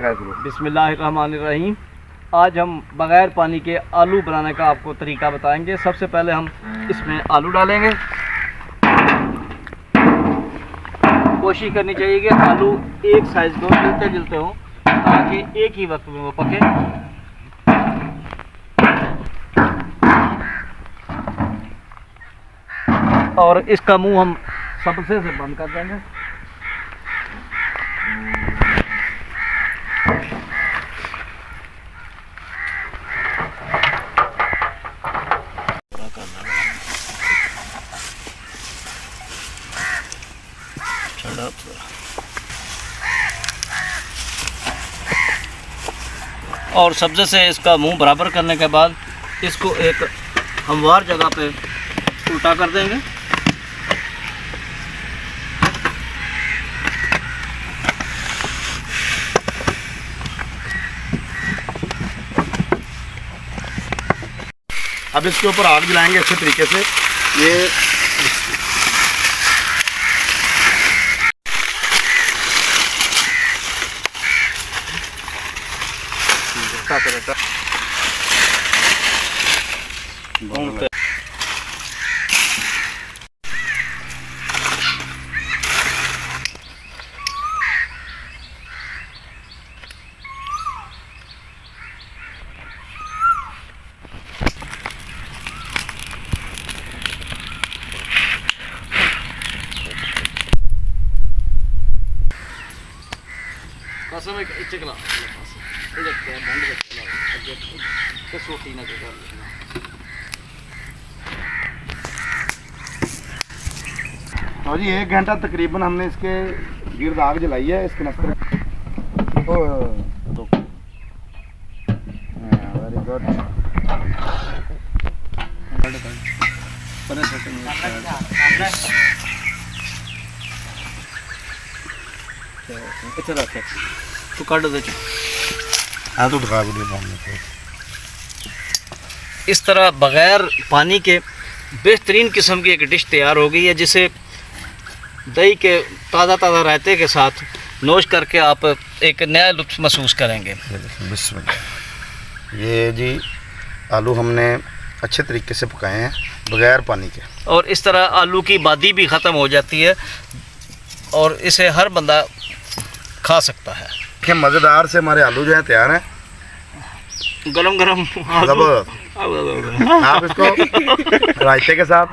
बिस्मिल्लाहिर्रहमानिर्रहीम। आज हम बग़ैर पानी के आलू बनाने का आपको तरीका बताएंगे। सबसे पहले हम इसमें आलू डालेंगे। कोशिश करनी चाहिए कि आलू एक साइज़ को मिलते जुलते हों ताकि एक ही वक्त में वो पके। और इसका मुंह हम सबसे से बंद कर देंगे। और सब्ज़े से इसका मुंह बराबर करने के बाद इसको एक हमवार जगह पे उल्टा कर देंगे। अब इसके ऊपर आग जलाएंगे अच्छे तरीके से। ये तो जी 1 घंटा तकरीबन हमने इसके गिर्द आग जलाई है। इसके नस्तर वेरी गुड। तो काट दे। हाँ तो दिखा इस तरह बग़ैर पानी के बेहतरीन किस्म की एक डिश तैयार हो गई है, जिसे दही के ताज़ा रायते के साथ नोश करके आप एक नया लुत्फ़ महसूस करेंगे। बिस्मिल्लाह। ये जी आलू हमने अच्छे तरीके से पकाए हैं बग़ैर पानी के। और इस तरह आलू की बादी भी ख़त्म हो जाती है और इसे हर बंदा खा सकता है। देखिए मज़ेदार से हमारे आलू जो है तैयार हैं। गरम गरम आप इसको रायते के साथ,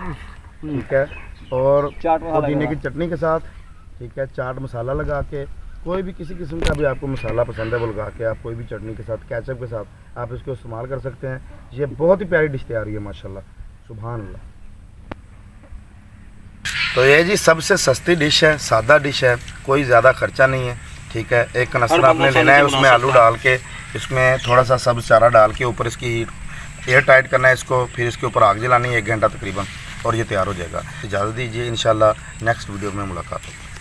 ठीक है, और पुदीने की चटनी के साथ, ठीक है, चाट मसाला लगा के, कोई भी किसी किस्म का भी आपको मसाला पसंद है वो लगा के आप कोई भी चटनी के साथ, केचप के साथ आप इसको इस्तेमाल कर सकते हैं। ये बहुत ही प्यारी डिश तैयार हुई है माशाल्लाह, सुभान अल्लाह। तो ये जी सबसे सस्ती डिश है, सादा डिश है, कोई ज़्यादा खर्चा नहीं है, ठीक है। एक कनस्तर आपने लेना है, उसमें आलू डाल के, इसमें थोड़ा सा सब्ज़ चारा डाल के ऊपर इसकी एयर टाइट करना है इसको, फिर इसके ऊपर आग जलानी है 1 घंटा तकरीबन, और ये तैयार हो जाएगा। इजाज़त दीजिए, इंशाल्लाह नेक्स्ट वीडियो में मुलाकात होगी।